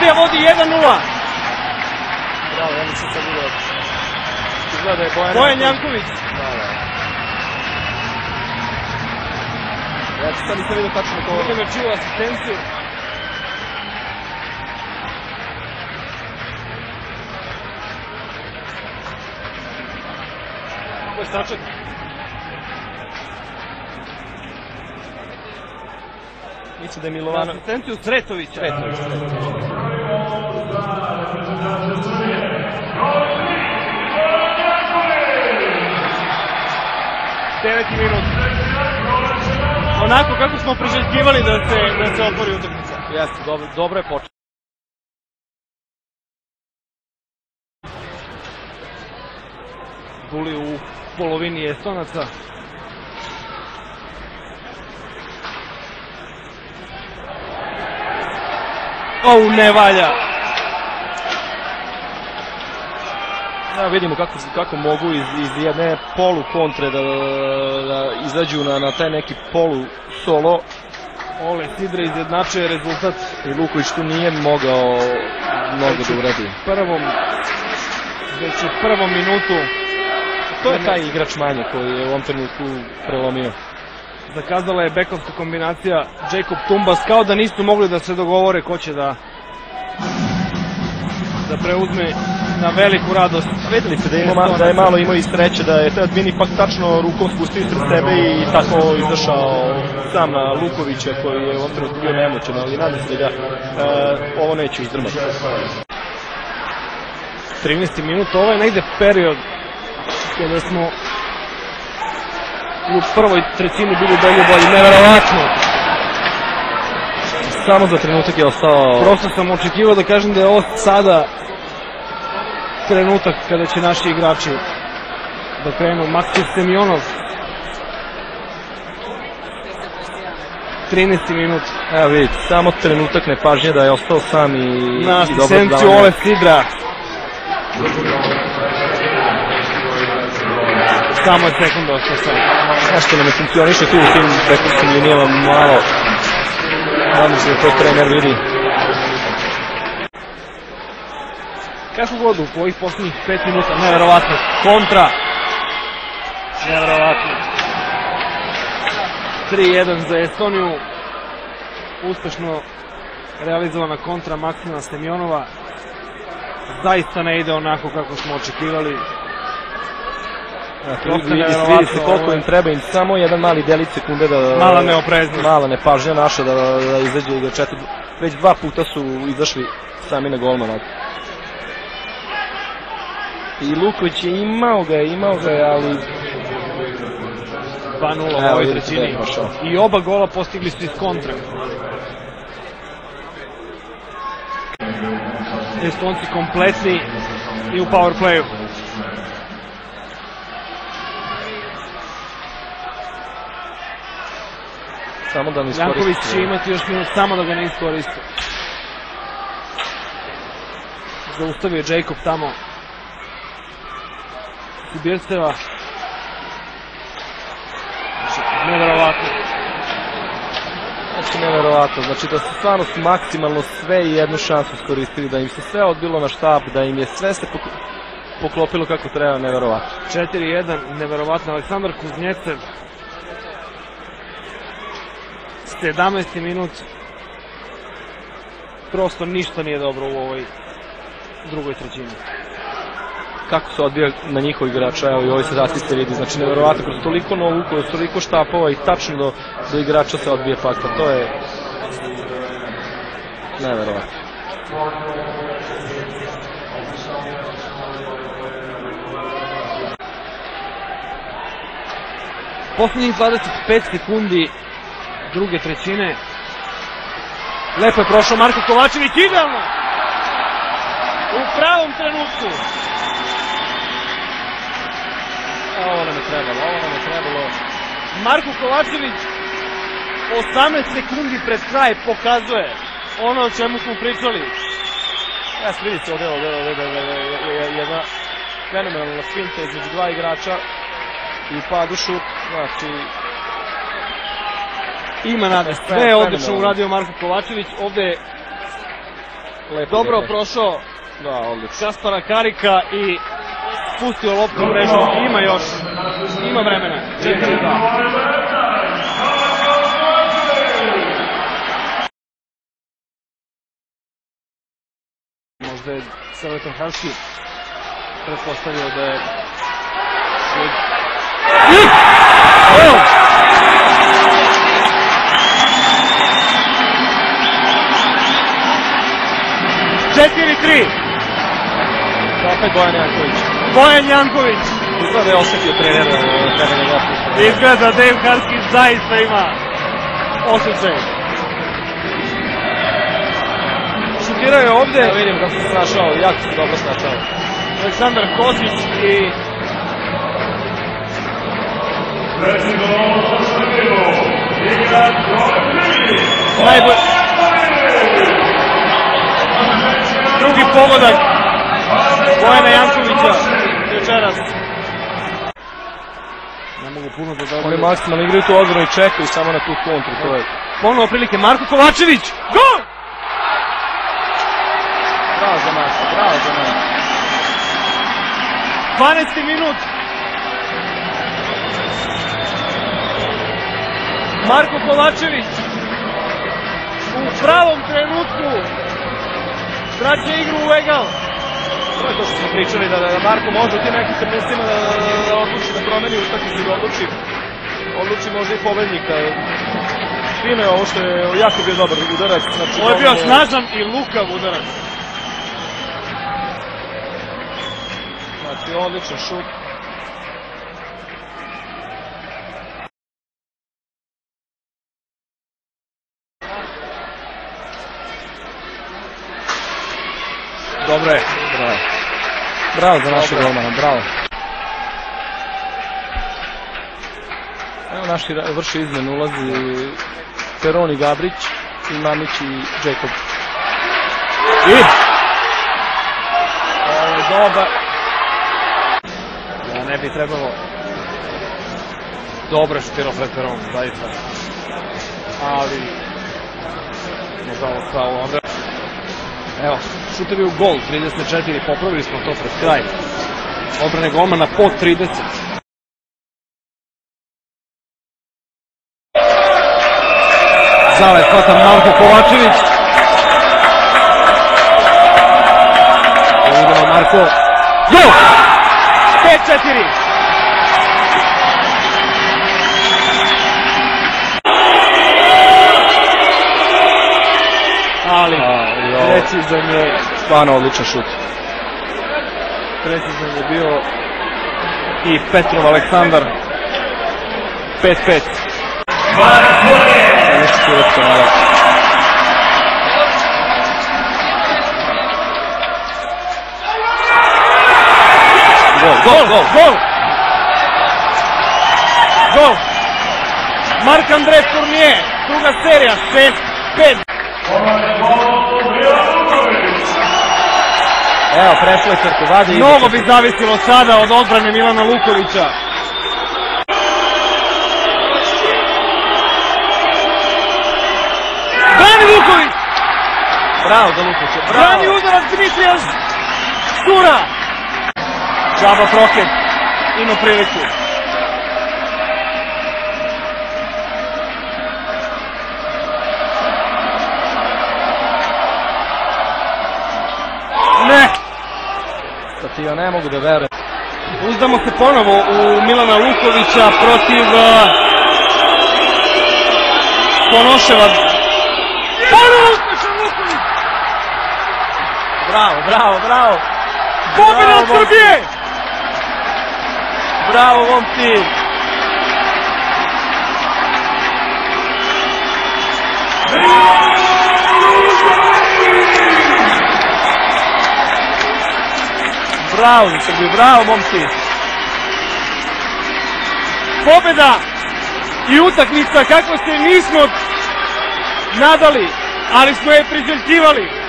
Srbija vodi 1:0. Bravo, ja nisam sad vidio. Izgleda je Bojan Janković. Ja sad nisam vidio tačno to. Ovdje me čuo asistenciju. Ovo je Stačak. Mislim da je Milovano. Asistenciju Sretovića. 9. minut. Onako kako smo priželjkivali da se otvori utakmica. Jeste, dobro je počeo. Buli u polovini Estonaca. Ne valja. Vidimo kako mogu iz jedne polu kontre da izađu na taj neki polu solo. Ole Sidra izjednačuje rezultat. I Luković tu nije mogao mnogo da uradi. Već u prvom minutu. To je taj igrač manje koji je u ovom trenutku prelomio. Zakazala je bekovska kombinacija Jacob Tumbas, kao da nisu mogli da se dogovore ko će da preuzme na veliku radost. Videli ste da je malo imao i sreće, da je Teodbin ipak tačno rukom spustio ispred sebe i tako izašao sam na Lukovića koji je u ovom trenutku bio nemoćan, ali nadam se da ovo neće izdrmati. 13. minut, ovo je negde period kada smo u prvoj trećini bili bolji, neverovatno. Samo za trenutak je ostao. Prosto sam očekivao da kažem da je ovo sada trenutak kada će naši igrači da krenu. Maksim Semjonov. 13. minut. Evo vidite, samo trenutak nepažnje da je ostao sam i na asistenciju Ole Sidra. Samo je sekund ostao sam. Nešto nam ne funkcioniše tu u tim bekovskim linijama malo. Nadam se da to trener vidi. Kako god u ovih posljednjih 5 minuta, neverovatno, kontra, neverovatno. 3:1 za Estoniju, uspešno realizovana kontra Maksima Semjonova, zaista ne ide onako kako smo očekivali. Vidi se koliko im treba, im samo jedan mali delić sekunde da... Mala neopreznost. Mala nepažnja naša da izađe i da već 2 puta su izašli sami na golmana. I Luković je imao ga, ali... 2:0 u ovoj trećini. I oba gola postigli su iz kontra. Estonci kompletni i u power playu. Samo da ne iskoristi. Janković će imati još minut, samo da ga ne iskoristi. Zaustavio je Jacob tamo. Sibirceva. Neverovatno. Znači neverovatno, znači da su stvarno maksimalno sve i jednu šansu iskoristili, da im se sve odbilo na štab, da im je sve se poklopilo kako treba, neverovatno. 4:1, neverovatno. Aleksandar Kuznjecev. 17. minut. Prosto ništa nije dobro u ovoj drugoj trećini. Kako se odbija na njihov igrača, evo i ovoj se asiste vidi, znači neverovatno, kroz toliko novu, kroz toliko štapova i tačno do igrača se odbije fakta, to je neverovatno. Poslednjih 25 sekundi druge trećine. Lepo je prošao Marko Kovačević, idealno! U pravom trenutku. Ovo nam je trebalo. Marko Kovačević 18 sekundi pred kraj pokazuje ono o čemu smo pričali. Ja se vidite ovdje jedna fenomenalna finta između 2 igrača i u padu šut, znači ima nade, sve je odlično uradio Marko Kovačević, ovde Dobro prošao Kaspara Karika i spustio loptu u mrežu. Ima vremena. 4-2. Možda je Seletor Harski pretpostavio da je... Opet Bojan Janković. Bojan Janković. Izgleda da je osetio trener kada ga pušta. Izgleda da Dave Harski zaista ima osjećaj. Šutirao je ovde. Ja vidim da se snašao, jako se dobro snašao. Aleksandar Kozić i... Najbolj... Drugi pogodak Bojana Jankovića večeras. Ne mogu puno da dobiju. Oni maksimalno igraju tu odbranu i čekaju samo na tu kontru. Ponovo prilike Marko Kovačević. Gol! Bravo za Marko, bravo za Marko. 12. minut. Marko Kovačević u pravom trenutku vraća igru u egal. To je to što smo pričali, da Marko može u tim nekim trenucima da odluči, da promeni utakmicu, da odluči možda i pobednika. Fino je ovo što je jako bio dobar udarac. Ovo je bio snažan i lukav udarac. Znači, odličan šut. Dobro je. Bravo. Bravo za našeg golmana, bravo. Evo naši vrši izmenu, ulazi Peroni Gabrić, i Mamić i Jacob. I? Ovo je dobar. Ja ne bi trebalo. Dobro je šutirao pred Peronom, zaista. Ali... nažalost, pravo onda. Evo, šutevi u gol, 34, popravili smo to pred kraj. Odbrane golmana po 30. Zalet hvata Marko Kovačević. Idemo Marko. Gol! 5-4. Ali precizan je, stvarno odličan šut. Precizan je bio i Petrov Aleksandar. 5-5. Gol! Marc-André Fournier, druga serija, 6-5. Evo, prešlo je crtu, vadi. Mnogo bi zavisilo sada od odbrane Milana Lukovića. Brani Luković! Bravo za Lukovića, bravo. Brani udarac Dimitrija Štura. Džaba Proket ima priliku. Ne! Stativa, ne mogu da verujem. Uzdamo se ponovo u Milana Lukovića protiv Ponoševa. Ponovo uspešan Luković! Bravo. Pobjeda od Srbije! Bravo, momci! Bravo za Srbiju, bravo, momci! Pobjeda i utakmica kako se nismo nadali, ali smo je priželjkivali.